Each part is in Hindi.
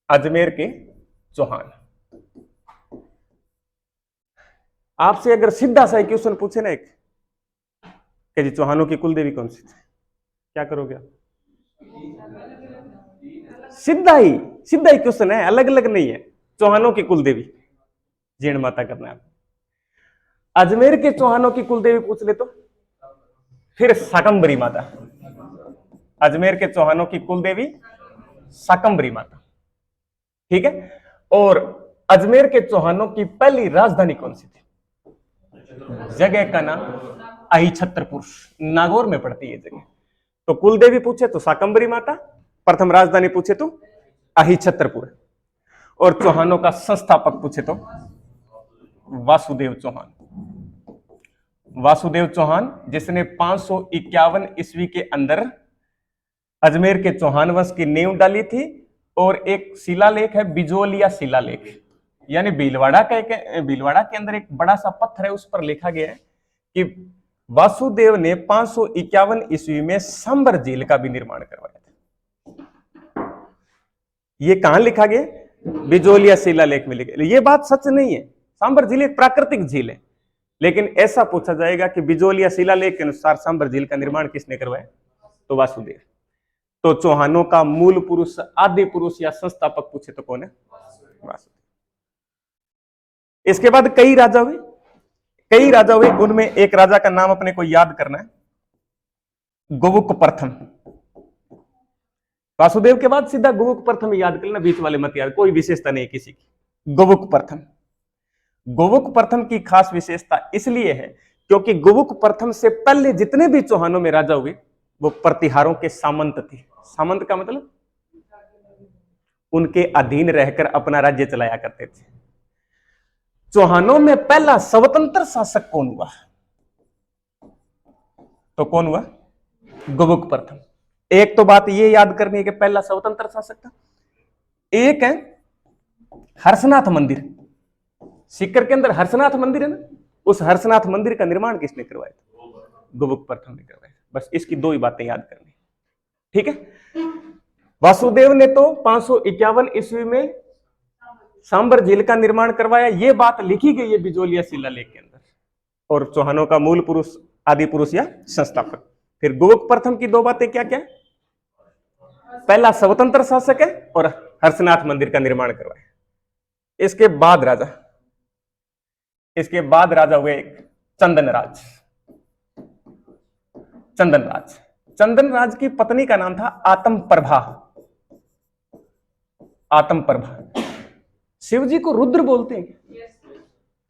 अजमेर के चौहान। आपसे अगर सीधा सा क्वेश्चन पूछे ना एक कि जी चौहानों की कुल देवी कौन सी थी, क्या करोगे आप? सीधा ही क्वेश्चन है, अलग अलग नहीं है। चौहानों की कुल देवी जीण माता करना है। अजमेर के चौहानों की कुल देवी पूछ ले तो फिर शाकंभरी माता। अजमेर के चौहानों की कुल देवी शाकंभरी माता, ठीक है। और अजमेर के चौहानों की पहली राजधानी कौन सी थी? जगह का नाम अहिछत्रपुर, नागौर में पड़ती है जगह। तो कुल देवी पूछे तो शाकंभरी माता, प्रथम राजधानी पूछे तो अहिछत्रपुर, और चौहानों का संस्थापक पूछे तो वासुदेव चौहान। वासुदेव चौहान जिसने 551 ईस्वी के अंदर अजमेर के चौहान वंश की नींव डाली थी। और एक शिलालेख है बिजोलिया शिलालेख, यानी भीलवाड़ा के अंदर एक बड़ा सा पत्थर है, उस पर लिखा गया है कि वासुदेव ने 551 ईस्वी में सांबर झील का भी निर्माण करवाया था। ये कहां लिखा गया? बिजोलिया शिलालेख में लिखा। ये बात सच नहीं है, सांबर झील एक प्राकृतिक झील है, लेकिन ऐसा पूछा जाएगा कि बिजोलिया शिलालेख के अनुसार सांबर झील का निर्माण किसने करवाया? तो वासुदेव। तो चौहानों का मूल पुरुष, आदि पुरुष या संस्थापक पूछे तो कौन है? वासुदेव। इसके बाद कई राजा हुए, उनमें एक राजा का नाम अपने को याद करना है, गोवुक प्रथम। वासुदेव के बाद सीधा गोवुक प्रथम याद कर लेना, बीच वाले मत याद, कोई विशेषता नहीं है किसी की। गोवुक प्रथम, गोवुक प्रथम की खास विशेषता इसलिए है क्योंकि गोवुक प्रथम से पहले जितने भी चौहानों में राजा हुए वो प्रतिहारों के सामंत थे। सामंत का मतलब उनके अधीन रहकर अपना राज्य चलाया करते थे। चौहानों में पहला स्वतंत्र शासक कौन हुआ? तो कौन हुआ? गोवुक प्रथम। एक तो बात ये याद करनी है कि पहला स्वतंत्र शासक था। एक है हर्षनाथ मंदिर, सीकर के अंदर हर्षनाथ मंदिर है ना, उस हर्षनाथ मंदिर का निर्माण किसने करवाया था? गोवुक प्रथम ने करवाया। बस इसकी दो ही बातें याद करनी, ठीक है। वासुदेव ने तो 551 ईस्वी में सांबर झील का निर्माण करवाया, यह बात लिखी गई है बिजोलिया शिलालेख के अंदर। और चौहानों का मूल पुरुष, आदि पुरुष या संस्थापक। फिर गोवुक प्रथम की दो बातें क्या क्या? पहला स्वतंत्र शासक है और हर्षनाथ मंदिर का निर्माण करवाया। इसके बाद राजा हुए एक चंदनराज। चंदनराज की पत्नी का नाम था आतमप्रभा। शिवजी को रुद्र बोलते हैं,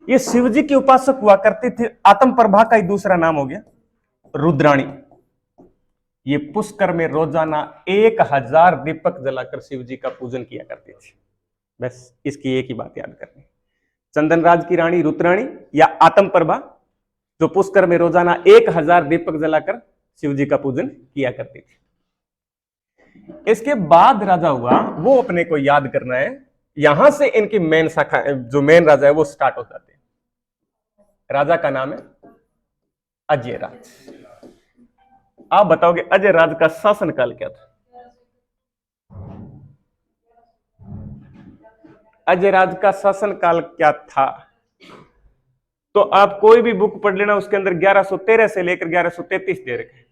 ये शिवजी के उपासक हुआ करते थे। आतमप्रभा का ही दूसरा नाम हो गया रुद्राणी। ये पुष्कर में रोजाना 1000 दीपक जलाकर शिवजी का पूजन किया करते थे। बस इसकी एक ही बात याद करनी, चंदनराज की रानी रुद्राणी या आतमप्रभा जो पुष्कर में रोजाना 1000 दीपक जलाकर शिवजी का पूजन किया करती थी। इसके बाद राजा हुआ, वो अपने को याद करना है। यहां से इनकी मेन शाखा, जो मेन राजा है वो स्टार्ट हो जाते हैं। राजा का नाम है अजय राज। आप बताओगे अजय राज का शासनकाल क्या था? अजय राज का शासनकाल क्या था? तो आप कोई भी बुक पढ़ लेना, उसके अंदर 1113 से लेकर 1133 दे रखे,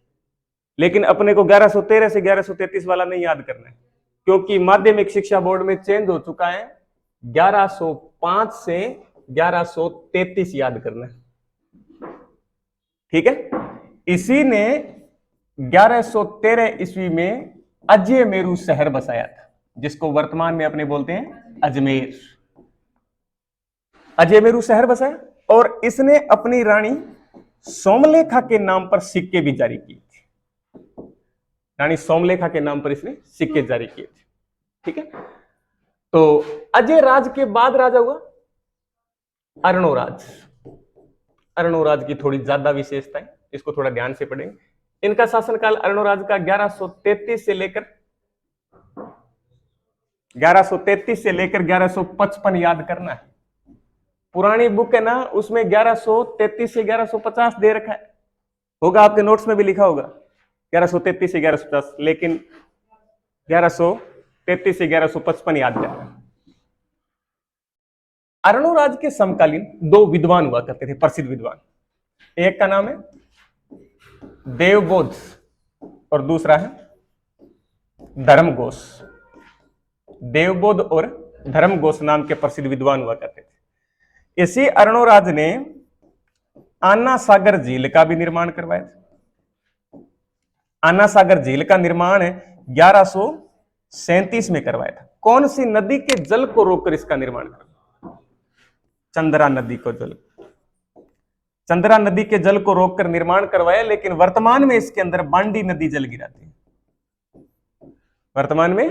लेकिन अपने को 1113 से 1133 वाला नहीं याद करना है, क्योंकि माध्यमिक शिक्षा बोर्ड में चेंज हो चुका है। 1105 से 1133 याद करना है, ठीक है। इसी ने 1113 ईस्वी में अजय मेरू शहर बसाया था, जिसको वर्तमान में अपने बोलते हैं अजमेर। अजय मेरू शहर बसाया और इसने अपनी रानी सोमलेखा के नाम पर सिक्के भी जारी किए थे। रानी सोमलेखा के नाम पर इसने सिक्के जारी किए थे, ठीक है। तो अजय राज के बाद राजा हुआ अर्णोराज। अर्णोराज की थोड़ी ज्यादा विशेषता है, इसको थोड़ा ध्यान से पढ़ेंगे। इनका शासनकाल अर्णोराज का 1133 से लेकर 1155 याद करना है। पुरानी बुक है ना, उसमें 1133 से 1150 दे रखा है, होगा आपके नोट्स में भी लिखा होगा 1133 से 1150, लेकिन 1155 33-1155 याद रखना। अर्णोराज के समकालीन दो विद्वान हुआ करते थे, प्रसिद्ध विद्वान। एक का नाम है देवबोध और दूसरा है धर्मघोष। देवबोध और धर्मघोष नाम के प्रसिद्ध विद्वान हुआ करते थे। इसी अर्णोराज ने आना सागर झील का भी निर्माण करवाया था। आना सागर झील का निर्माण 1137 में करवाया था। कौन सी नदी के जल को रोककर इसका निर्माण करवाया? चंद्रा नदी को जल, चंद्रा नदी के जल को रोककर निर्माण करवाया। लेकिन वर्तमान में इसके अंदर बांडी नदी जल गिराती है। वर्तमान में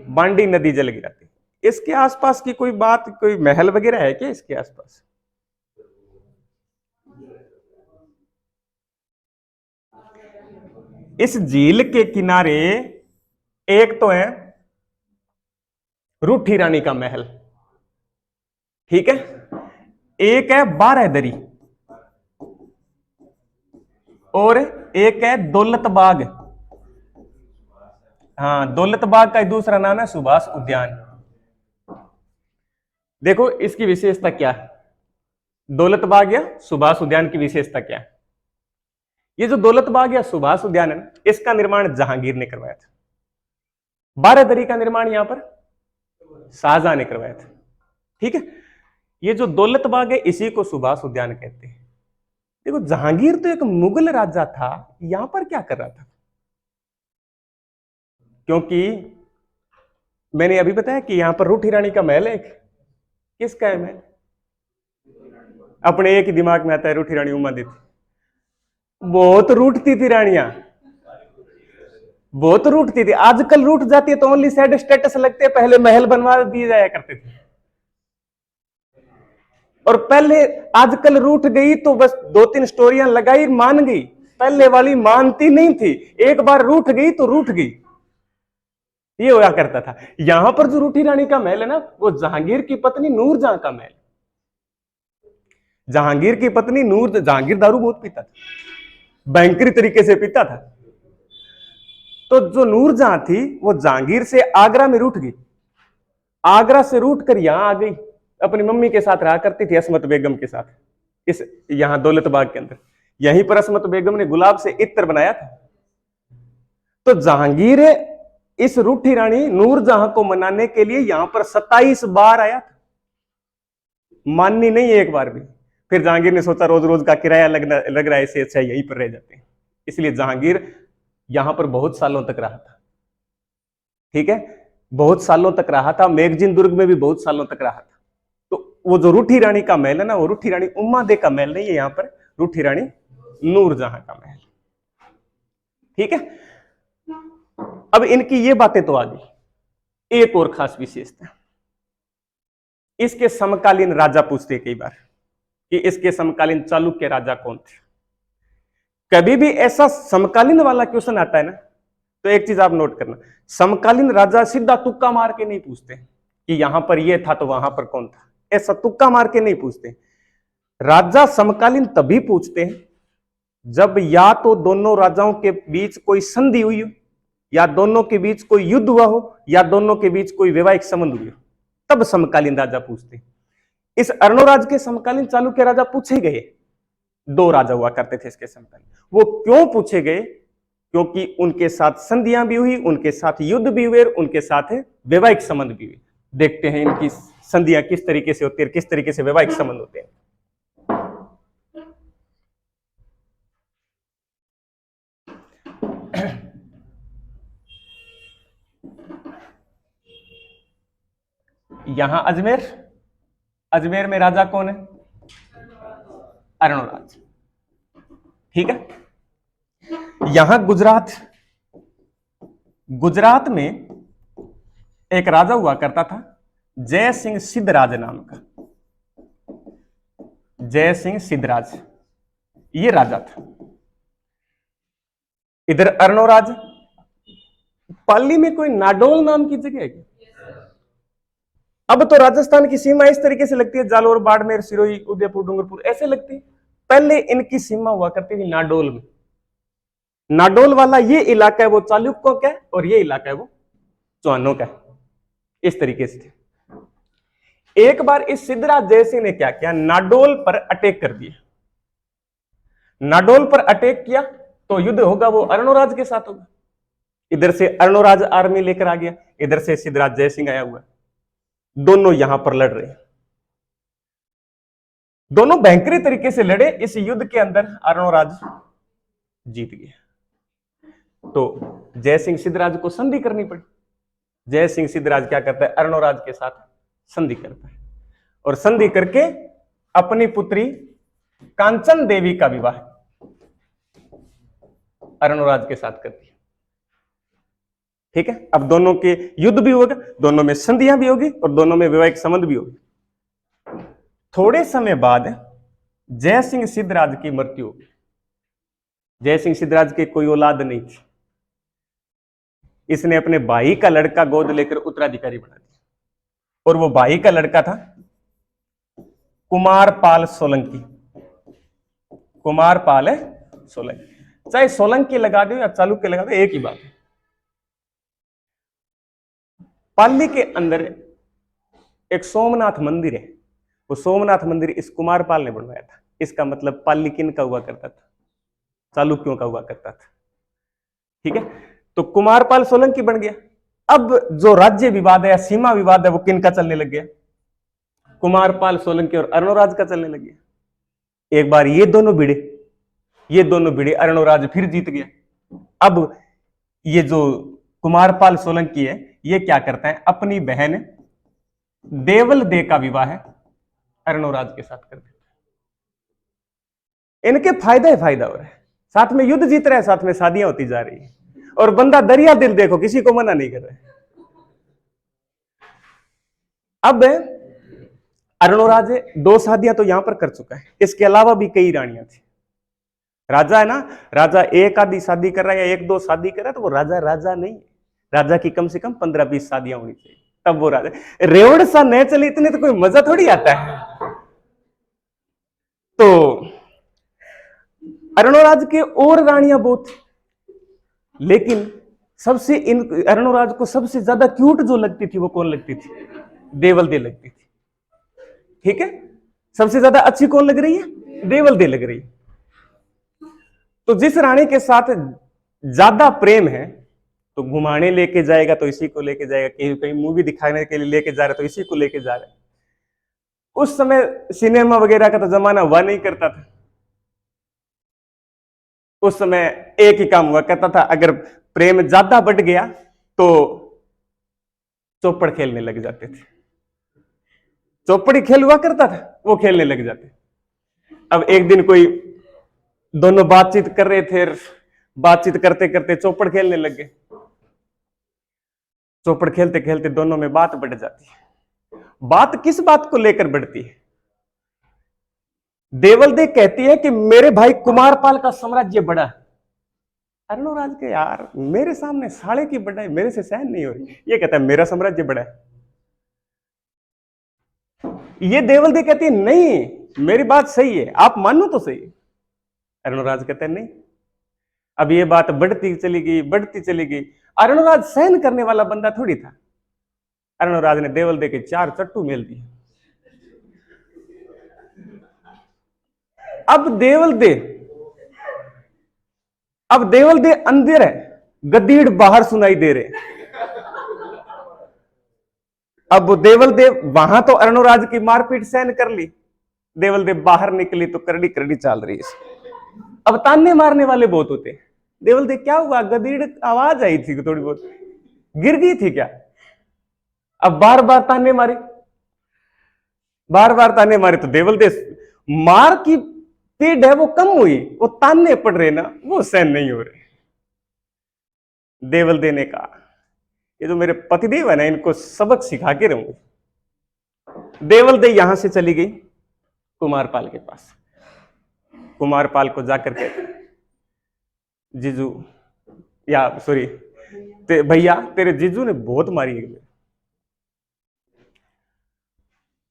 बांडी नदी जल गिराती है। इसके आसपास की कोई बात, कोई महल वगैरह है क्या इसके आसपास? इस झील के किनारे एक तो है रूठी रानी का महल, ठीक है, एक है बारहदरी और एक है दौलत बाग। हाँ, दौलत बाग का दूसरा नाम है सुभाष उद्यान। देखो इसकी विशेषता क्या है, दौलत बाग या सुभाष उद्यान की विशेषता क्या है? ये जो दौलत बाग या सुभाष उद्यान है ना, इसका निर्माण जहांगीर ने करवाया था। बारहदरी का निर्माण यहां पर शाहजहां ने करवाया था, ठीक है। ये जो दौलत बाग है इसी को सुभाष उद्यान कहते हैं। देखो जहांगीर तो एक मुगल राजा था, यहां पर क्या कर रहा था? क्योंकि मैंने अभी बताया कि यहां पर रूठी रानी का महल है। किसका है महल? अपने एक ही दिमाग में आता है, रूठी रानी उमा देवी। बहुत रूठती थी रानियां, बहुत रूठती थी। आजकल रूठ जाती है तो ओनली सैड स्टेटस लगते हैं, पहले महल बनवा दिए जाया करते थे। और पहले आजकल रूठ गई तो बस 2-3 स्टोरियां लगाई, मान गई। पहले वाली मानती नहीं थी, एक बार रूठ गई तो रूठ गई, ये होया करता था। यहां पर जो रूठी रानी का महल है ना, वो जहांगीर की पत्नी नूरजहां का महल। जहांगीर की पत्नी जहांगीर दारू बहुत पीता था, भयंकरी तरीके से पीता था। तो जो नूरजहां थी वो जहांगीर से आगरा में रूठ गई। आगरा से रूठ कर यहां आ गई, अपनी मम्मी के साथ रहा करती थी, असमत बेगम के साथ, इस यहां दौलत बाग के अंदर। यहीं पर असमत बेगम ने गुलाब से इत्र बनाया था। तो जहांगीर इस रूठी रानी नूरजहां को मनाने के लिए यहां पर 27 बार आया था, माननी नहीं एक बार भी। फिर जहांगीर ने सोचा रोज रोज का किराया लग रहा है, इससे अच्छा यहीं पर रह जाते हैं। इसलिए जहांगीर यहां पर बहुत सालों तक रहा था, ठीक है, बहुत सालों तक रहा था। मैगजीन दुर्ग में भी बहुत सालों तक रहा था। तो वो जो रूठी रानी का महल है ना, वो रूठी रानी उम्मा दे का महल नहीं है, यहां पर रूठी रानी नूरजहां का महल, ठीक है। अब इनकी ये बातें तो आ गई। एक और खास विशेषता, इसके समकालीन राजा पूछते कई बार कि इसके समकालीन चालुक्य राजा कौन थे। कभी भी ऐसा समकालीन वाला क्वेश्चन आता है ना, तो एक चीज आप नोट करना, समकालीन राजा सीधा तुक्का मार के नहीं पूछते कि यहां पर ये था तो वहां पर कौन था। ऐसा तुक्का मार के नहीं पूछते। राजा समकालीन तभी पूछते हैं जब या तो दोनों राजाओं के बीच कोई संधि हुई हो, या दोनों के बीच कोई युद्ध हुआ हो, या दोनों के बीच कोई वैवाहिक संबंध हुई हो, तब समकालीन राजा पूछते हैं। इस अर्णोराज के समकालीन चालुक्य राजा पूछे गए, 2 राजा हुआ करते थे इसके समकालीन। वो क्यों पूछे गए? क्योंकि उनके साथ संधियां भी हुई, उनके साथ युद्ध भी हुए, उनके साथ वैवाहिक संबंध भी हुए। देखते हैं इनकी संधियां किस तरीके से होती है, किस तरीके से वैवाहिक संबंध होते हैं। यहां अजमेर में राजा कौन है? अर्णोराज, ठीक है। यहां गुजरात में एक राजा हुआ करता था, जय सिंह सिद्धराज नाम का। जय सिंह सिद्धराज ये राजा था। इधर अर्णोराज। पाली में कोई नाडोल नाम की जगह है क्या? अब तो राजस्थान की सीमा इस तरीके से लगती है, जालोर, बाड़मेर, सिरोही, उदयपुर, डूंगरपुर ऐसे लगती है। पहले इनकी सीमा हुआ करती थी नाडोल में। नाडोल वाला ये इलाका है वो चालुक्यों का है, और ये इलाका है वो चौहानों का, इस तरीके से। एक बार इस सिद्धराज जयसिंह ने क्या किया, नाडोल पर अटैक कर दिया। नाडोल पर अटैक किया तो युद्ध होगा वो अर्णोराज के साथ होगा। इधर से अर्णोराज आर्मी लेकर आ गया, इधर से सिद्धराज जयसिंह आया हुआ, दोनों यहां पर लड़ रहे हैं। दोनों भयंकर तरीके से लड़े। इस युद्ध के अंदर अर्णोराज जीत गया। तो जयसिंह सिद्धराज को संधि करनी पड़ी। जयसिंह सिद्धराज क्या करता है, अर्णोराज के साथ संधि करता है और संधि करके अपनी पुत्री कांचन देवी का विवाह अर्णोराज के साथ कर दिया। ठीक है, अब दोनों के युद्ध भी होगा, दोनों में संधियां भी होगी और दोनों में वैवाहिक संबंध भी होगी। थोड़े समय बाद जयसिंह सिद्धराज की मृत्यु होगी। जयसिंह सिद्धराज के कोई औलाद नहीं थी। इसने अपने भाई का लड़का गोद लेकर उत्तराधिकारी बना दिया और वो भाई का लड़का था कुमारपाल सोलंकी। कुमारपाल है सोलंकी, चाहे सोलंकी लगा दो या चालुक्य लगा दो, एक ही बात है। पाली के अंदर एक सोमनाथ मंदिर है, वो सोमनाथ मंदिर इस कुमारपाल ने बनवाया था। इसका मतलब पाली किन का हुआ करता था, चालुक्यों का हुआ करता था। ठीक है, तो कुमारपाल सोलंकी बन गया। अब जो राज्य विवाद है या सीमा विवाद है वो किन का चलने लग गया, कुमारपाल सोलंकी और अर्णोराज का चलने लग गया। एक बार ये दोनों भिड़े, अर्णोराज फिर जीत गया। अब ये जो कुमारपाल सोलंकी है ये क्या करता है, अपनी बहन देवल दे का विवाह अर्णोराज के साथ कर देता है। इनके फायदा हो रहा है, साथ में युद्ध जीत रहा है, साथ में शादियां होती जा रही है और बंदा दरिया दिल, देखो किसी को मना नहीं कर रहा है। अब अर्णोराज 2 शादियां तो यहां पर कर चुका है, इसके अलावा भी कई रानियां थी। राजा है ना, राजा एक आधी शादी कर रहा है या 1-2 शादी कर रहा है तो वो राजा नहीं है। राजा की कम से कम 15-20 शादियां होनी चाहिए, तब वो राजा। रेवड़ सा न चले इतने तो कोई मजा थोड़ी आता है। तो अर्णोराज के और रानियां बहुत, लेकिन सबसे इन अर्णोराज को सबसे ज्यादा क्यूट जो लगती थी वो कौन लगती थी, देवल दे लगती थी। ठीक है, सबसे ज्यादा अच्छी कौन लग रही है, देवल दे लग रही है। तो जिस रानी के साथ ज्यादा प्रेम है तो घुमाने लेके जाएगा तो इसी को लेके जाएगा, कहीं मूवी दिखाने के लिए लेके जा रहा है तो इसी को लेके जा रहा है। उस समय सिनेमा वगैरह का तो जमाना हुआ नहीं करता था। उस समय एक ही काम हुआ करता था, अगर प्रेम ज्यादा बढ़ गया तो चौपड़ खेलने लग जाते थे। चौपड़ी खेल हुआ करता था, वो खेलने लग जाते। अब एक दिन कोई दोनों बातचीत कर रहे थे, बातचीत करते करते चौपड़ खेलने लग गए। चौपड़ खेलते खेलते दोनों में बात बढ़ जाती है। बात किस बात को लेकर बढ़ती है, देवलदे कहती है कि मेरे भाई कुमारपाल का साम्राज्य बड़ा है। अर्णोराज के यार मेरे सामने साले की बढ़ाई मेरे से सहन नहीं हो रही, ये कहता है मेरा साम्राज्य बड़ा है। ये देवलदे कहती है नहीं मेरी बात सही है, आप मानो तो सही। अर्णोराज कहता है नहीं। अब ये बात बढ़ती चली गई। अर्णोराज सहन करने वाला बंदा थोड़ी था। अर्णोराज ने देवलदे के 4 चट्टू मेल दिए। अब देवलदे अंदर है, गदीड़ बाहर सुनाई दे रहे। अब देवलदे वहां तो अर्णोराज की मारपीट सहन कर ली, देवलदे बाहर निकली तो करड़ी करड़ी चाल रही है। अब ताने मारने वाले बहुत होते। देवलदे क्या हुआ, गदीड़ आवाज आई थी थोड़ी बहुत, गिर गई थी क्या। अब बार बार ताने मारे तो देवलदे मार की पीड़ है वो कम हुई, वो ताने पड़ रहे ना वो सहन नहीं हो रहे। देवलदे ने कहा ये जो मेरे पतिदेव है ना इनको सबक सिखा के रहूंगी। देवलदे यहां से चली गई कुमारपाल के पास। कुमारपाल को जाकर के जीजू या सॉरी भैया तेरे जीजू ने बहुत मारी है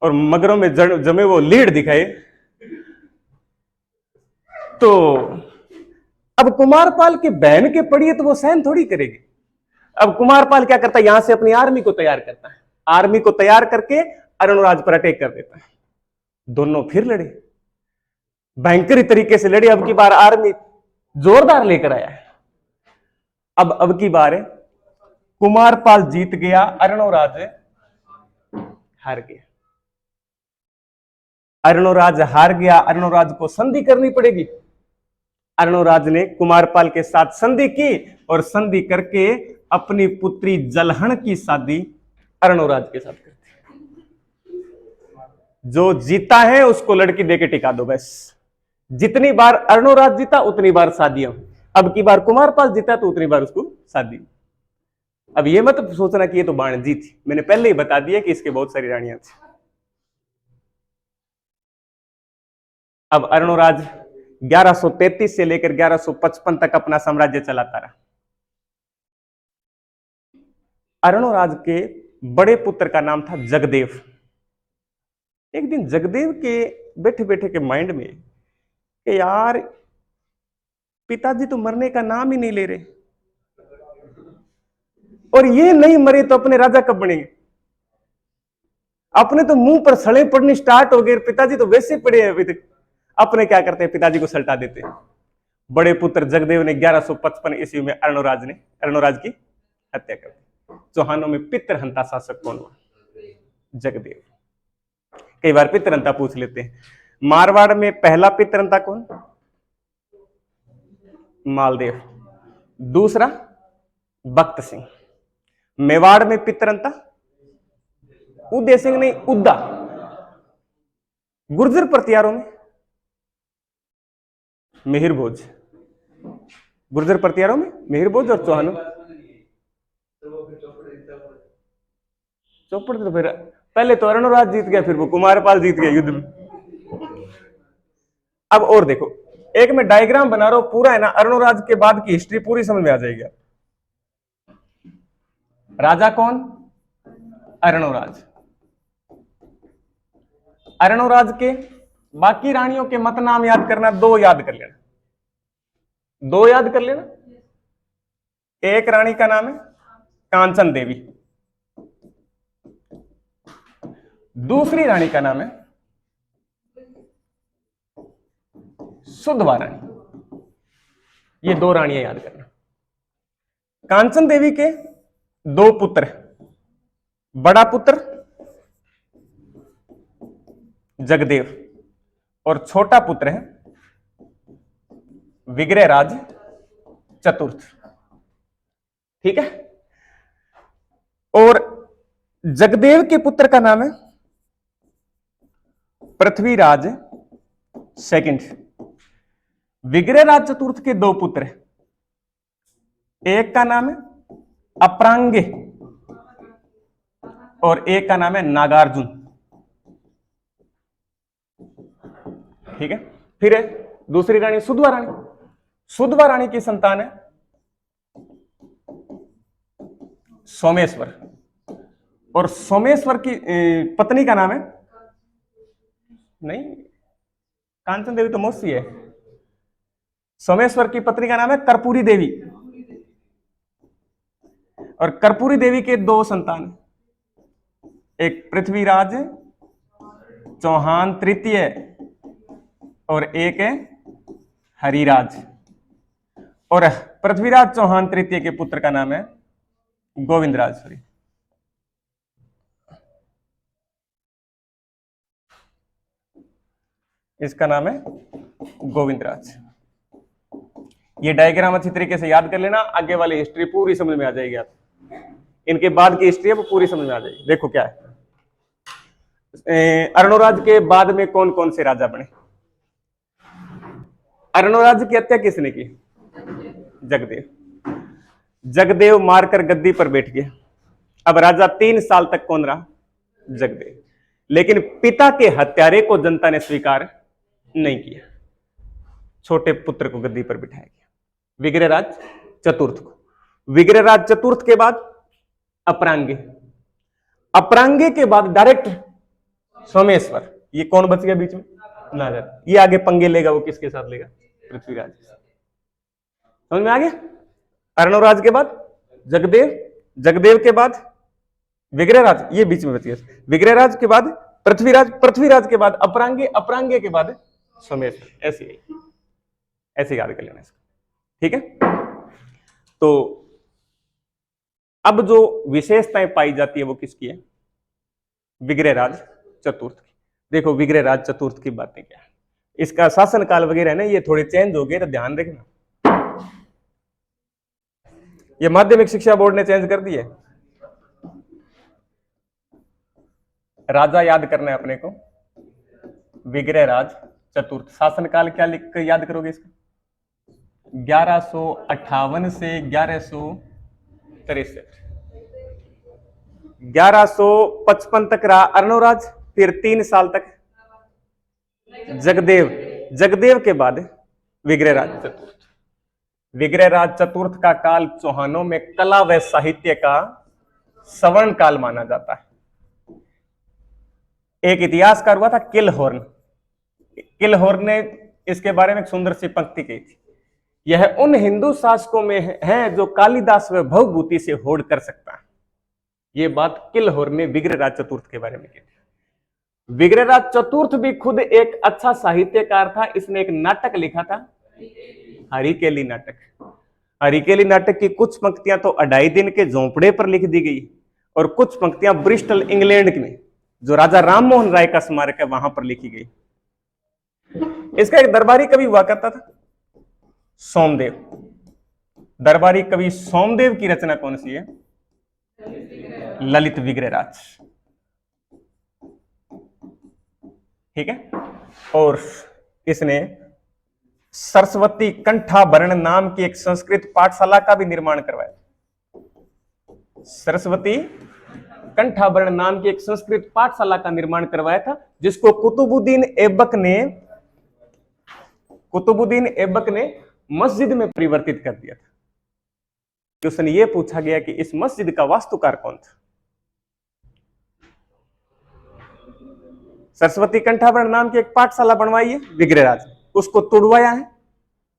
और मगरों में जमे वो लीड दिखाए। तो अब कुमारपाल की बहन के पड़ी है तो वो सहन थोड़ी करेगी। अब कुमारपाल क्या करता है, यहां से अपनी आर्मी को तैयार करता है, आर्मी को तैयार करके अरुणराज पर अटैक कर देता है। दोनों फिर लड़े, भयंकर तरीके से लड़े। अब की बार आर्मी जोरदार लेकर आया है। अब की बार कुमारपाल जीत गया, अरुणराज हार गया। अरुणराज हार गया, अरुणराज को संधि करनी पड़ेगी। अरुणराज ने कुमारपाल के साथ संधि की और संधि करके अपनी पुत्री जलहण की शादी अरुणराज के साथ करती। जो जीता है उसको लड़की देके टिका दो बस। जितनी बार अरुणराज जीता उतनी बार शादियां। अब की बार कुमारपाल जीता तो उतनी बार उसको शादी। अब ये मत सोचना कि ये तो बाणजी थी, मैंने पहले ही बता दिया कि इसके बहुत सारी रानियां थी। अब अरुणराज 1133 से लेकर 1155 तक अपना साम्राज्य चलाता रहा। अरुणराज के बड़े पुत्र का नाम था जगदेव। एक दिन जगदेव के बैठे बैठे के माइंड में कि यार पिताजी तो मरने का नाम ही नहीं ले रहे, और ये नहीं मरे तो अपने राजा कब बनेंगे। अपने तो मुंह पर सड़े पड़नी स्टार्ट हो गए, पिताजी तो वैसे पड़े हैं अभी तक। अपने क्या करते हैं, पिताजी को सल्टा देते हैं। बड़े पुत्र जगदेव ने 1155 ईस्वी में अरुणराज की हत्या कर दी। चौहानों में पितृहंता शासक कौन हुआ? जगदेव। कई बार पितृहंता पूछ लेते हैं। मारवाड़ में पहला पितृहंता कौन? मालदेव। दूसरा बख्त सिंह। मेवाड़ में पितृहंता उदय सिंह नहीं, उद्दा। गुर्जर प्रतिहारों में मिहिर भोज। गुर्जर प्रतिहारों में मिहिर भोज और चौहानों चौपड़। तो फिर पहले तो अरुणराज जीत गया, फिर वो कुमारपाल जीत गया युद्ध में। अब और देखो, एक मैं डायग्राम बना रहा हूं पूरा है ना, अरुणराज के बाद की हिस्ट्री पूरी समझ में आ जाएगी। राजा कौन? अरुणराज। अरुणराज के बाकी रानियों के मत नाम याद करना, दो याद कर लेना, दो याद कर लेना। एक रानी का नाम है कांचन देवी, दूसरी रानी का नाम है सुधवा रानी। ये दो रानियां याद करना। कांचन देवी के दो पुत्र, बड़ा पुत्र जगदेव और छोटा पुत्र है विग्रहराज चतुर्थ। ठीक है। और जगदेव के पुत्र का नाम है पृथ्वीराज सेकंड। विग्रहराज चतुर्थ के दो पुत्र हैं, एक का नाम है अपरांगे और एक का नाम है नागार्जुन। ठीक है। फिर है दूसरी रानी सुधवा रानी। सुधवा रानी की संतान है सोमेश्वर, और सोमेश्वर की पत्नी का नाम है, नहीं, कांचन देवी तो मौसी है। सोमेश्वर की पत्नी का नाम है कर्पूरी देवी, और कर्पूरी देवी के दो संतान, एक पृथ्वीराज चौहान तृतीय और एक है हरिराज। और पृथ्वीराज चौहान तृतीय के पुत्र का नाम है गोविंदराज। सॉरी, इसका नाम है गोविंदराज। ये डायग्राम अच्छी तरीके से याद कर लेना, आगे वाली हिस्ट्री पूरी समझ में आ जाएगी। आप इनके बाद की हिस्ट्री है वो पूरी समझ में आ जाएगी। देखो क्या है, अरुणराज के बाद में कौन कौन से राजा बने। अरुणराज की हत्या किसने की? जगदेव। जगदेव मारकर गद्दी पर बैठ गया। अब राजा 3 साल तक कौन रहा? जगदेव। लेकिन पिता के हत्यारे को जनता ने स्वीकार नहीं किया। छोटे पुत्र को गद्दी पर बिठाया गया, विग्रहराज चतुर्थ को। विग्रहराज चतुर्थ के बाद अपरांगे, अपरांगे के बाद डायरेक्ट सोमेश्वर। ये कौन बच गया बीच में? नागर। ये आगे पंगे लेगा, वो किसके साथ लेगा? पृथ्वीराज। समझ में आ गया? अरुणराज के बाद जगदेव, जगदेव के बाद विग्रहराज, ये बीच में बची है। विग्रहराज के बाद पृथ्वीराज, पृथ्वीराज के बाद अपरांगे, अपरांगे के बाद सोमेश्वर। ऐसे याद कर लेना इसको, ठीक है। तो अब जो विशेषताएं पाई जाती है वो किसकी है? विग्रहराज चतुर्थ की। देखो विग्रहराज चतुर्थ की बातें क्या है, इसका शासनकाल वगैरह है ना, ये थोड़े चेंज हो गए तो ध्यान रखना। ये माध्यमिक शिक्षा बोर्ड ने चेंज कर दिए। राजा याद करना है अपने को, विग्रहराज चतुर्थ। शासनकाल क्या लिख कर याद करोगे इसका? 1158 से 1163। 1155 तक रहा अर्णोराज, फिर 3 साल तक जगदेव। जगदेव के बाद विग्रहराज चतुर्थ। विग्रहराज चतुर्थ का काल चौहानों में कला व साहित्य का स्वर्ण काल माना जाता है। एक इतिहासकार हुआ था किलहोर्न। किलहोर्न ने इसके बारे में एक सुंदर सी पंक्ति कही थी, यह उन हिंदू शासकों में है जो कालिदास व भवभूति से होड़ कर सकता है। यह बात किलहोर्न ने विग्रहराज चतुर्थ के बारे में की थी। विग्रहराज चतुर्थ भी खुद एक अच्छा साहित्यकार था। इसने एक नाटक लिखा था, हरिकेली नाटक। हरिकेली नाटक की कुछ पंक्तियां तो अढ़ाई दिन के झोंपड़े पर लिख दी गई और कुछ पंक्तियां ब्रिस्टल इंग्लैंड में जो राजा राममोहन राय का स्मारक है वहां पर लिखी गई। इसका एक दरबारी कवि हुआ करता था, सोमदेव। दरबारी कवि सोमदेव की रचना कौन सी है? ललित विग्रहराज, ठीक है। और इसने सरस्वती कंठाभरण नाम की एक संस्कृत पाठशाला का भी निर्माण करवाया। सरस्वती कंठाभरण नाम की एक संस्कृत पाठशाला का निर्माण करवाया था, जिसको कुतुबुद्दीन ऐबक ने मस्जिद में परिवर्तित कर दिया था। क्वेश्चन ये पूछा गया कि इस मस्जिद का वास्तुकार कौन था? सरस्वती कंठाभरण नाम की एक पाठशाला बनवाई है विग्रहराज, उसको तोड़वाया है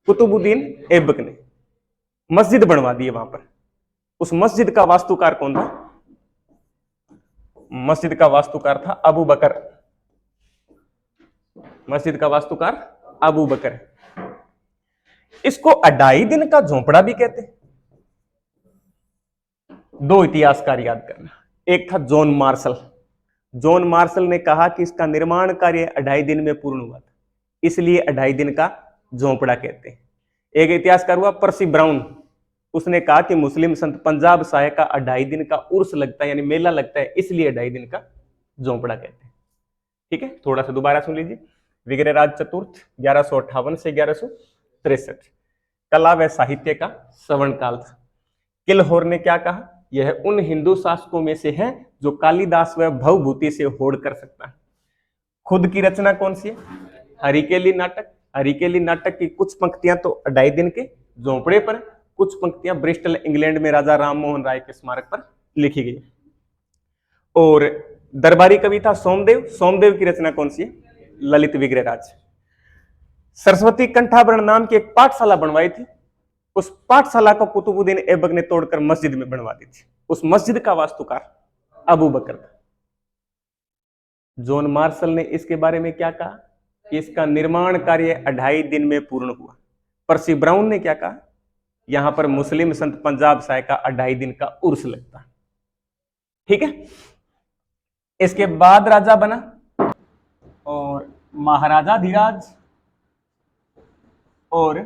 कुतुबुद्दीन ऐबक ने, मस्जिद बनवा दी है वहां पर। उस मस्जिद का वास्तुकार कौन था? मस्जिद का वास्तुकार था अबू बकर। मस्जिद का वास्तुकार अबू बकर। इसको अढ़ाई दिन का झोंपड़ा भी कहते हैं। दो इतिहासकार याद करना, एक था जॉन मार्शल। जॉन मार्शल ने कहा कि इसका निर्माण कार्य अढ़ाई दिन में पूर्ण हुआ था, इसलिए अढ़ाई दिन का झोंपड़ा कहते हैं। एक इतिहासकार हुआ पर्सी ब्राउन, उसने कहा कि मुस्लिम संत पंजाब शाह का अढ़ाई दिन का उर्स लगता है, यानी मेला लगता है, इसलिए अढ़ाई दिन का झोंपड़ा कहते हैं। ठीक है, थोड़ा सा दोबारा सुन लीजिए। विग्रहराज चतुर्थ 1158 से 1163 कला व साहित्य का स्वर्ण काल था। किलहोर ने क्या कहा? यह उन हिंदू शासकों में से है जो कालिदास व भवभूति से होड़ कर सकता है। खुद की रचना कौन सी है? हरिकेली नाटक। हरिकेली नाटक की कुछ पंक्तियां तो अढ़ाई दिन के झोंपड़े पर, कुछ पंक्तियां ब्रिस्टल इंग्लैंड में राजा राममोहन राय के स्मारक पर लिखी गई। और दरबारी कवि था सोमदेव। सोमदेव की रचना कौन सी है? ललित विग्रहराज। सरस्वती कंठाभरण नाम की एक पाठशाला बनवाई थी, उस पाठशाला को कुतुबुद्दीन ऐबक ने तोड़कर मस्जिद में बनवा दी थी। उस मस्जिद का वास्तुकार अबू बकर था। जॉन मार्शल ने इसके बारे में क्या कहा कि इसका निर्माण कार्य अढ़ाई दिन में पूर्ण हुआ। पर्सी ब्राउन ने क्या कहा? यहां पर मुस्लिम संत पंजाब शाह का अढ़ाई दिन का उर्स लगता। ठीक है, इसके बाद राजा बना और महाराजा धीराज और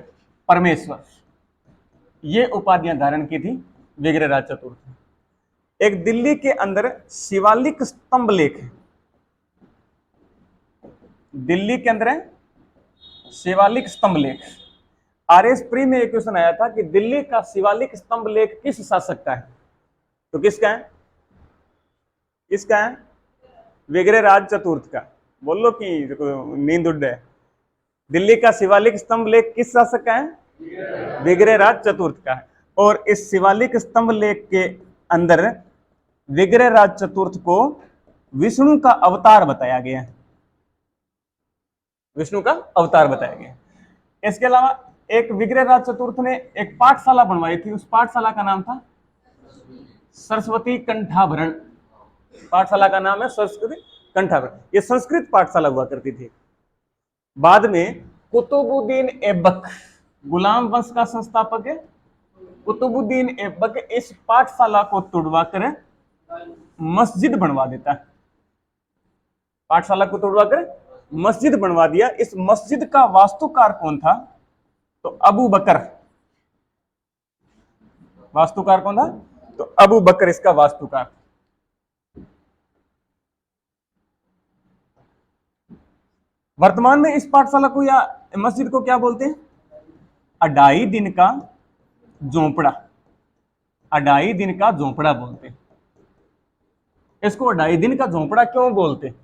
परमेश्वर, ये उपाधियां धारण की थी विग्रहराज चतुर्थ। एक दिल्ली के अंदर शिवालिक स्तंभ लेख है, दिल्ली के अंदर है शिवालिक स्तंभ लेख। आरएस प्री में एक क्वेश्चन आया था कि दिल्ली का शिवालिक स्तंभ लेख किस शासक का है? तो किसका है? किसका है? विग्रहराज चतुर्थ का। बोलो कि नींद उड़ जाए। दिल्ली का शिवालिक स्तंभ लेख किस शासक का है? विग्रहराज चतुर्थ का है। और इस शिवालिक स्तंभ लेख के अंदर विग्रहराज चतुर्थ को विष्णु का अवतार बताया गया है। विष्णु का अवतार बताया गया। इसके अलावा एक विग्रहराज चतुर्थ ने एक पाठशाला बनवाई थी, उस पाठशाला का नाम था सरस्वती कंठाभरण, पाठशाला का नाम है सरस्वती कंठाभरण। ये संस्कृत पाठशाला हुआ करती थी। बाद में कुतुबुद्दीन ऐबक, गुलाम वंश का संस्थापक है कुतुबुद्दीन ऐबक, इस पाठशाला को तुड़वा कर मस्जिद बनवा देता है। पाठशाला को तोड़वा कर मस्जिद बनवा दिया। इस मस्जिद का वास्तुकार कौन था? तो अबू बकर। वास्तुकार कौन था? तो अबू बकर इसका वास्तुकार। वर्तमान में इस पाठशाला को या मस्जिद को क्या बोलते हैं? अढ़ाई दिन का झोंपड़ा। अढ़ाई दिन का झोंपड़ा बोलते हैं इसको। अढ़ाई दिन का झोंपड़ा क्यों बोलते हैं?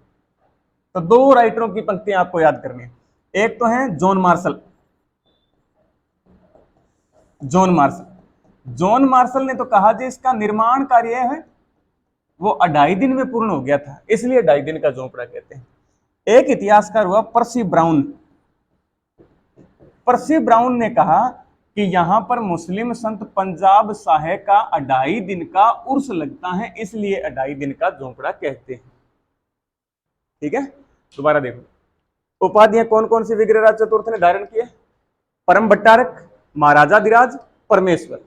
तो दो राइटरों की पंक्तियां आपको याद करनी है। एक तो है John Marshall. John Marshall, John Marshall ने तो कहा जी इसका निर्माण कार्य है वो अढ़ाई दिन में पूर्ण हो गया था, इसलिए अढ़ाई दिन का झोंपड़ा कहते हैं। एक इतिहासकार हुआ पर्सी ब्राउन। पर्सी ब्राउन ने कहा कि यहां पर मुस्लिम संत पंजाब साहे का अढ़ाई दिन का उर्स लगता है, इसलिए अढ़ाई दिन का झोंपड़ा कहते हैं। ठीक है, दोबारा देखो। उपाधियां कौन कौन सी विग्रहराज चतुर्थ ने धारण की है? परम भट्टारक, महाराजाधिराज, परमेश्वर।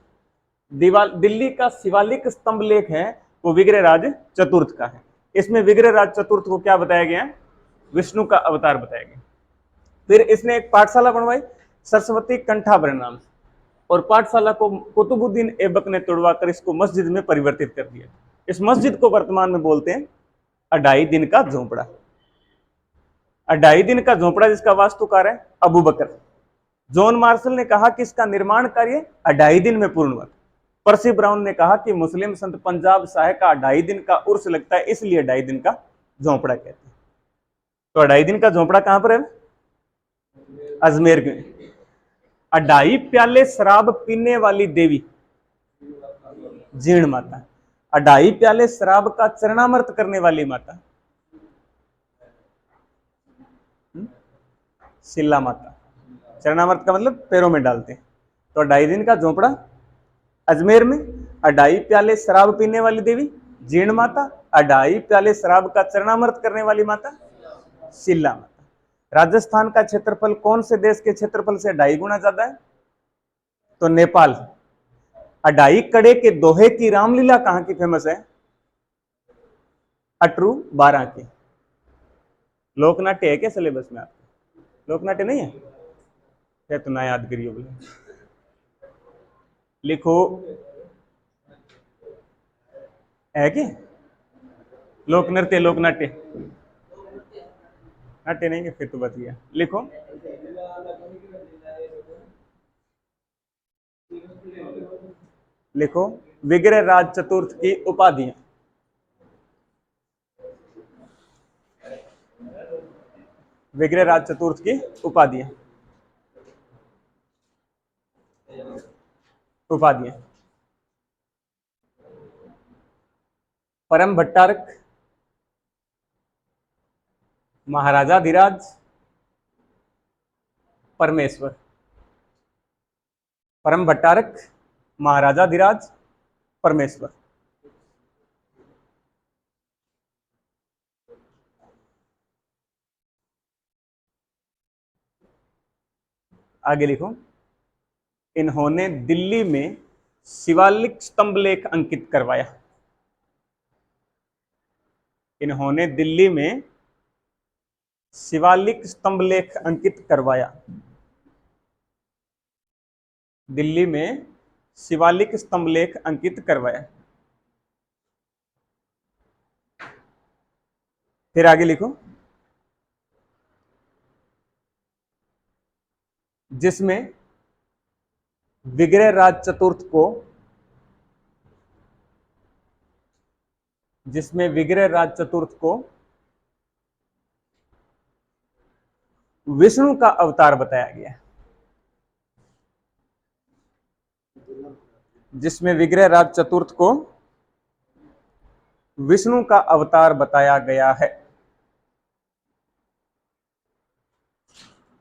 दिल्ली का शिवालिक स्तंभ लेख है वो विग्रहराज चतुर्थ का है। इसमें विग्रहराज चतुर्थ को क्या बताया गया है? विष्णु का अवतार बताया गया। फिर इसने एक पाठशाला बनवाई सरस्वती कंठाभरण नाम से, और पाठशाला को कुतुबुद्दीन ऐबक ने तोड़वाकर इसको मस्जिद में परिवर्तित कर दिया। इस मस्जिद को वर्तमान में बोलते हैं अढ़ाई दिन का झोंपड़ा। अढ़ाई दिन का झोंपड़ा जिसका वास्तुकार है अबू बकर। जॉन मार्शल ने कहा कि इसका निर्माण कार्य अढ़ाई दिन में पूर्ण हुआ। पर्सी ब्राउन ने कहा कि मुस्लिम संत पंजाब साहे का अढ़ाई दिन का उर्स लगता है, इसलिए अढ़ाई दिन का झोंपड़ा कहते हैं। तो अढ़ाई दिन का झोंपड़ा कहां पर है? अजमेर में। अढ़ाई प्याले शराब पीने वाली देवी जीर्ण माता। अढ़ाई प्याले शराब का चरणामृत करने वाली माता शिला माता। चरणामृत का मतलब पैरों में डालते हैं। तो अढ़ाई दिन का झोंपड़ा अजमेर में। अढ़ाई प्याले शराब पीने वाली देवी जीर्ण माता। अढ़ाई प्याले शराब का चरणामृत करने वाली माता शिला माता। राजस्थान का क्षेत्रफल कौन से देश के क्षेत्रफल से 2.5 गुना ज्यादा है? तो नेपाल। अढ़ाई कड़े के दोहे की रामलीला कहां की फेमस है? अटरू 12 की। लोकनाट्य है क्या सिलेबस में आपके? लोकनाट्य नहीं है क्या? तो ना याद करिए बोले। लिखो है कि लोक नृत्य लोकनाट्य? नाट्य नहीं है फिर तो बच गया। लिखो लिखो विग्रहराज चतुर्थ की उपाधियां। विग्रहराज चतुर्थ की उपाधियां। उपाधियां परम भट्टारक, महाराजाधिराज, परमेश्वर। परम भट्टारक, महाराजाधिराज, परमेश्वर। आगे लिखो। इन्होंने दिल्ली में शिवालिक स्तंभ लेख अंकित करवाया। इन्होंने दिल्ली में शिवालिक स्तंभ लेख अंकित करवाया। दिल्ली में शिवालिक स्तंभ लेख अंकित करवाया। फिर आगे लिखो। जिसमें विग्रहराज चतुर्थ को विष्णु का अवतार बताया गया। जिसमें विग्रहराज चतुर्थ को विष्णु का अवतार बताया गया है।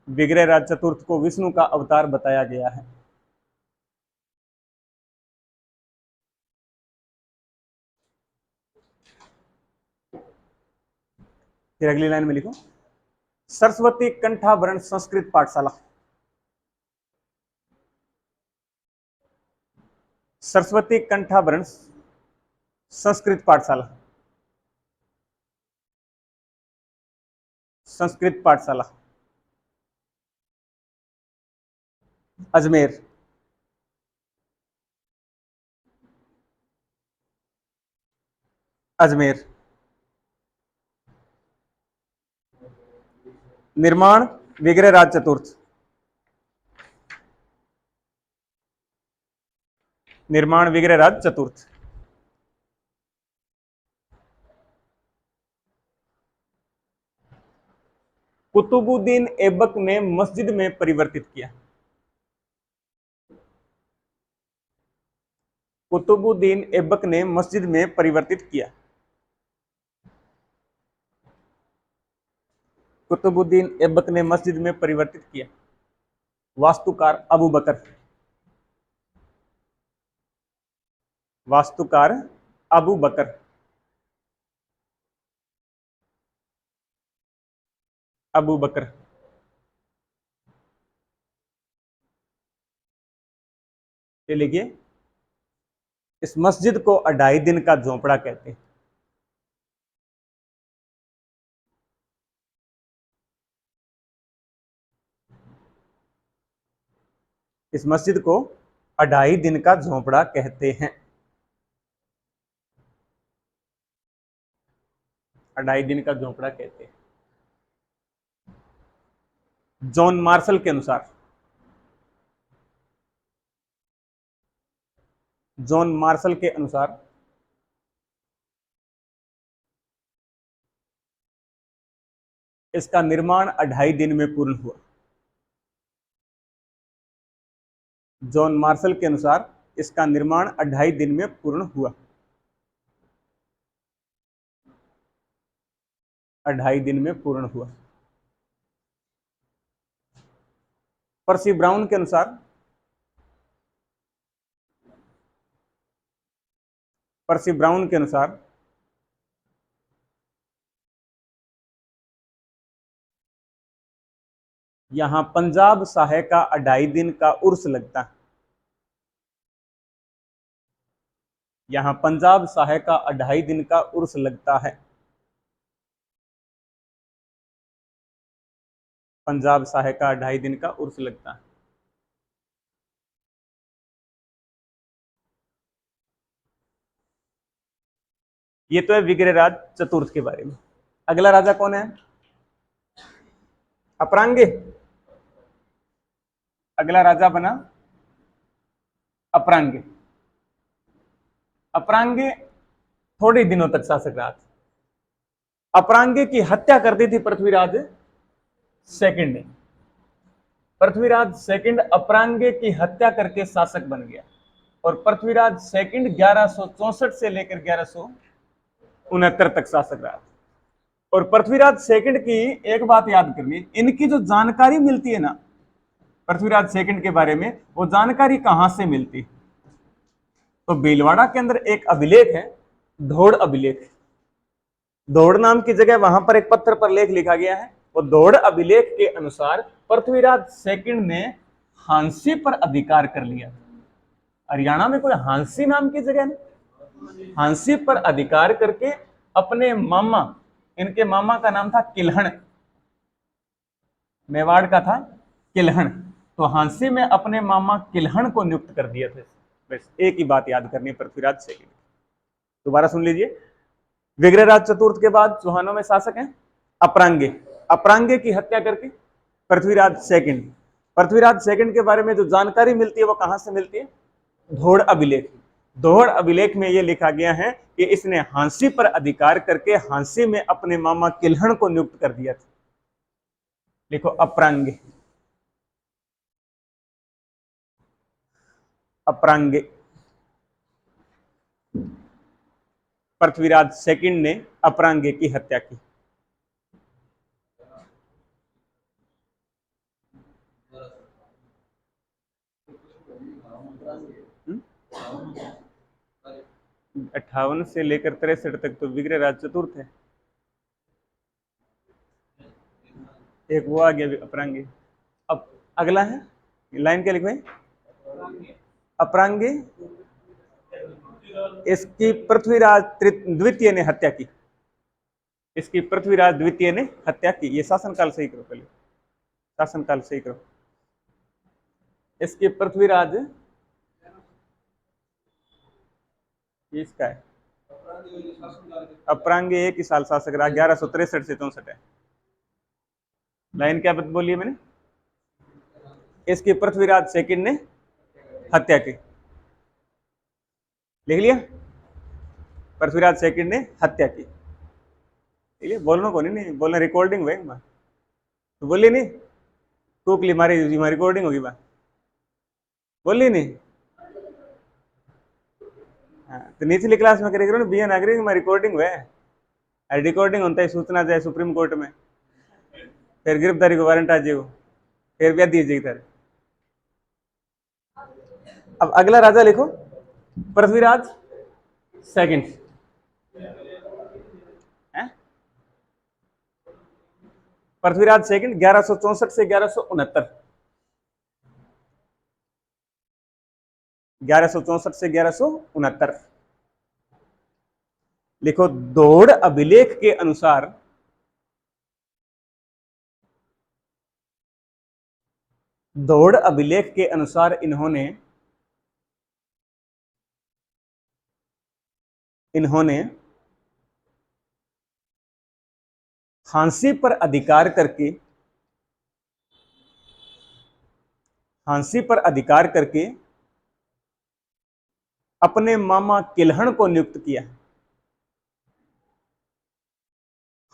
विग्रहराज चतुर्थ को विष्णु का अवतार बताया गया है। फिर अगली लाइन में लिखो, सरस्वती कंठाभरण संस्कृत पाठशाला। सरस्वती कंठाभरण संस्कृत पाठशाला, संस्कृत पाठशाला अजमेर। अजमेर। निर्माण विग्रहराज चतुर्थ। निर्माण विग्रहराज चतुर्थ। कुतुबुद्दीन ऐबक ने मस्जिद में परिवर्तित किया। कुतुबुद्दीन ऐबक ने मस्जिद में परिवर्तित किया। कुतुबुद्दीन ऐबक ने मस्जिद में परिवर्तित किया। वास्तुकार अबू बकर। वास्तुकार अबू बकर। अबू बकर। ये लिखिए, इस मस्जिद को 2.5 दिन का झोंपड़ा कहते हैं। इस मस्जिद को 2.5 दिन का झोंपड़ा कहते हैं। 2.5 दिन का झोंपड़ा कहते हैं। जॉन मार्शल के अनुसार, जॉन मार्शल के अनुसार इसका निर्माण 2.5 दिन में पूर्ण हुआ। जॉन मार्शल के अनुसार इसका निर्माण 2.5 दिन में पूर्ण हुआ। 2.5 दिन में पूर्ण हुआ। पर्सी ब्राउन के अनुसार, पर्सी ब्राउन के अनुसार यहां पंजाब साहे का 2.5 दिन का उर्स लगता है। यहां पंजाब साहे का 2.5 दिन का उर्स लगता है। पंजाब साहे का 2.5 दिन का उर्स लगता है। ये तो है विग्रहराज चतुर्थ के बारे में। अगला राजा कौन है? अपरांगे। अगला राजा बना अपरांगे। अपरांगे थोड़े दिनों तक शासक रहा था। अपरांगे की हत्या कर दी थी पृथ्वीराज सेकंड ने। पृथ्वीराज सेकंड अपरांगे की हत्या करके शासक बन गया और पृथ्वीराज सेकंड 1164 से लेकर 1169 तक शासक रहा। और पृथ्वीराज सेकंड की एक बात याद करनी, इनकी जो जानकारी मिलती है ना पृथ्वीराज सेकंड के बारे में, वो जानकारी कहां से मिलती? तो भीलवाड़ा के अंदर एक अभिलेख है, धोड़ अभिलेख। धोड़ नाम की जगह वहां पर एक पत्थर पर लेख लिखा गया है। वो धोड़ अभिलेख के अनुसार पृथ्वीराज सेकंड ने हांसी पर अधिकार कर लिया। हरियाणा में कोई हांसी नाम की जगह नहीं। हांसी पर अधिकार करके अपने मामा, इनके मामा का नाम था किल्हण, मेवाड़ का था किल्हण, तो हांसी में अपने मामा किल्हण को नियुक्त कर दिए थे। बस एक ही बात याद करनी पृथ्वीराज सेकंड। दोबारा सुन लीजिए, विग्रहराज चतुर्थ के बाद चौहानों में शासक हैं अपरांगे। अपरांगे की हत्या करके पृथ्वीराज सेकंड। पृथ्वीराज सेकंड के बारे में जो जानकारी मिलती है वो कहां से मिलती है? धोड़ अभिलेख। धोड़ अभिलेख में यह लिखा गया है कि इसने हांसी पर अधिकार करके हांसी में अपने मामा किल्हण को नियुक्त कर दिया था। लिखो अपरांगे। अपरांगे। पृथ्वीराज सेकंड ने अपरांगे की हत्या की। हम्म? 58 से लेकर 63 तक तो विग्रहराज चतुर्थ है। एक वो आ गया अपरांगी। अब अगला है लाइन क्या लिखो है? अपरांगी, इसकी पृथ्वीराज द्वितीय ने हत्या की। इसकी पृथ्वीराज द्वितीय ने हत्या की। ये शासनकाल सही करो पहले, शासनकाल सही करो। इसकी पृथ्वीराज, इसका है अपरांगी एक ही साल शासक रहा, 1163 से 64 है। लाइन क्या बोली है मैंने? इसकी पृथ्वीराज सेकंड ने हत्या की। लिख लिया? पृथ्वीराज सेकंड ने हत्या की। ठीक है, बोलना को नहीं बोलना, रिकॉर्डिंग हुए तो बोली नहीं, टूकली मारी रिकॉर्डिंग होगी बात, बोली नहीं। हाँ, तो निचली क्लास में करेगी ना बीए नागरिक में रिकॉर्डिंग हुए, रिकॉर्डिंग होता है, सूचना जाए सुप्रीम कोर्ट में, फिर गिरफ्तारी को वारंट आ जाएगा, फिर ब्याह दीजिएगी तारे। अब अगला राजा लिखो, पृथ्वीराज सेकंड। पृथ्वीराज सेकंड 1164 से 1169, 1164 से 1169। लिखो, दौड़ अभिलेख के अनुसार दौड़ अभिलेख के अनुसार इन्होंने फांसी पर अधिकार करके अपने मामा किल्हण को नियुक्त किया।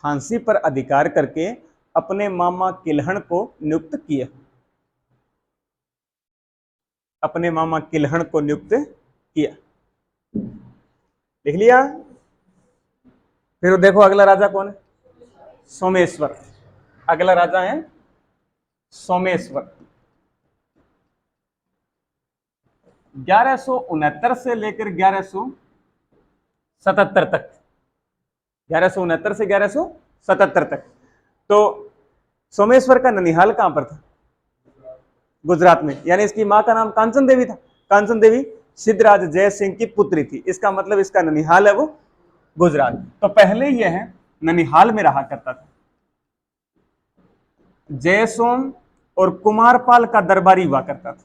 फांसी पर अधिकार करके अपने मामा किल्हण को नियुक्त किया। अपने मामा किल्हण को नियुक्त किया। लिख लिया? फिर देखो अगला राजा कौन है? सोमेश्वर। अगला राजा है सोमेश्वर। 1169 से लेकर 1177 तक, 1169 से 1177 तक। तो सोमेश्वर का ननिहाल कहां पर था? गुजरात में। यानी इसकी मां का नाम कांचन देवी था। कांचन देवी सिद्धराज जय सिंह की पुत्री थी। इसका मतलब इसका ननिहाल है वो गुजरात। तो पहले यह है ननिहाल में रहा करता था। जयसोम और कुमारपाल का दरबारी हुआ करता था।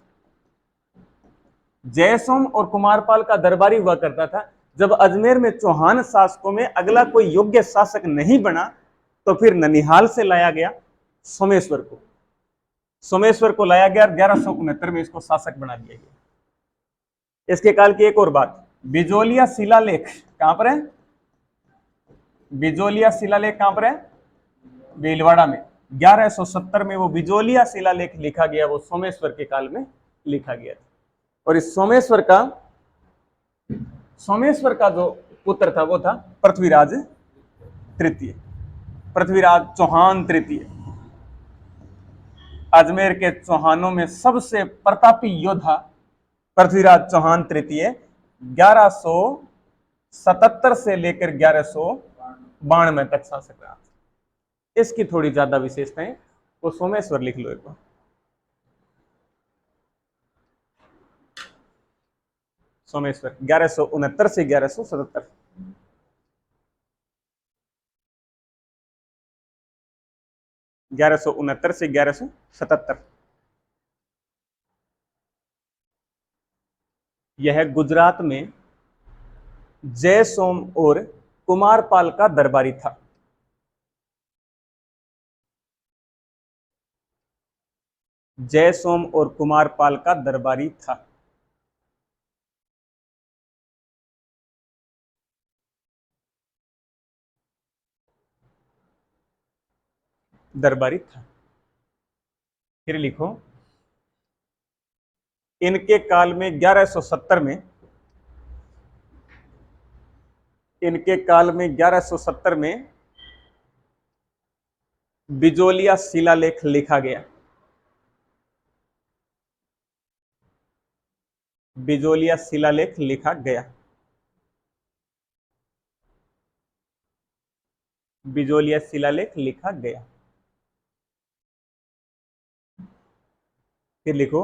जयसोम और कुमारपाल का दरबारी हुआ करता था। जब अजमेर में चौहान शासकों में अगला कोई योग्य शासक नहीं बना, तो फिर ननिहाल से लाया गया सोमेश्वर को। सोमेश्वर को लाया गया, 1169 में इसको शासक बना दिया गया। इसके काल की एक और बात, बिजोलिया शिलालेख कहां पर है? बिजोलिया शिलालेख कहां पर है? भीलवाड़ा में। 1170 में वो बिजोलिया शिलालेख लिखा गया, वो सोमेश्वर के काल में लिखा गया था। और इस सोमेश्वर का जो पुत्र था वो था पृथ्वीराज तृतीय, पृथ्वीराज चौहान तृतीय। अजमेर के चौहानों में सबसे प्रतापी योद्धा पृथ्वीराज चौहान तृतीय 1177 से लेकर 1192 तक शासक रहा। इसकी थोड़ी ज्यादा विशेषताएं, वो सोमेश्वर लिख लो एक बार। सोमेश्वर 1169 से 1177। 1169 से 1177। यह गुजरात में जयसोम और कुमारपाल का दरबारी था। जयसोम और कुमारपाल का दरबारी था। दरबारी था। फिर लिखो, इनके काल में 1170 में, इनके काल में 1170 में बिजोलिया शिलालेख लिखा गया। बिजोलिया शिलालेख लिखा गया। बिजोलिया शिलालेख लिखा गया। फिर लिखो,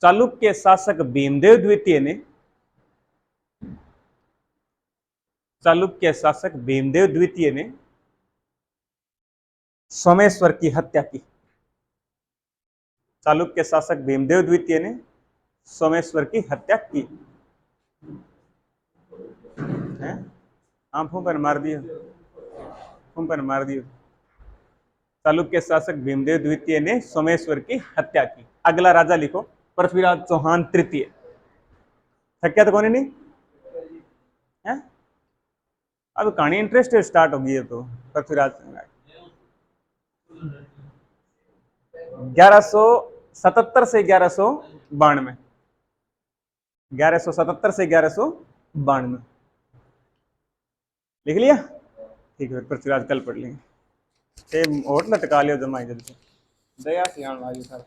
चालुक्य शासक भीमदेव द्वितीय ने, चालुक्य शासक भीमदेव द्वितीय ने सोमेश्वर की हत्या की। चालुक्य शासक भीमदेव द्वितीय ने सोमेश्वर की हत्या की है। आंखों पर मार दियो, आंखों पर मार दियो। चालुक्य शासक भीमदेव द्वितीय ने सोमेश्वर की हत्या की। अगला राजा लिखो, पृथ्वीराज चौहान तृतीय। थक्या तो कौन नहीं है? अब कहानी इंटरेस्ट स्टार्ट होगी है। तो पृथ्वीराज 1177 से 1192, 1177 से 1192 लिख लिया। ठीक है, पृथ्वीराज कल पढ़ लेंगे। होटल टका लियो जमा जल्दी दया से आने वाली सर।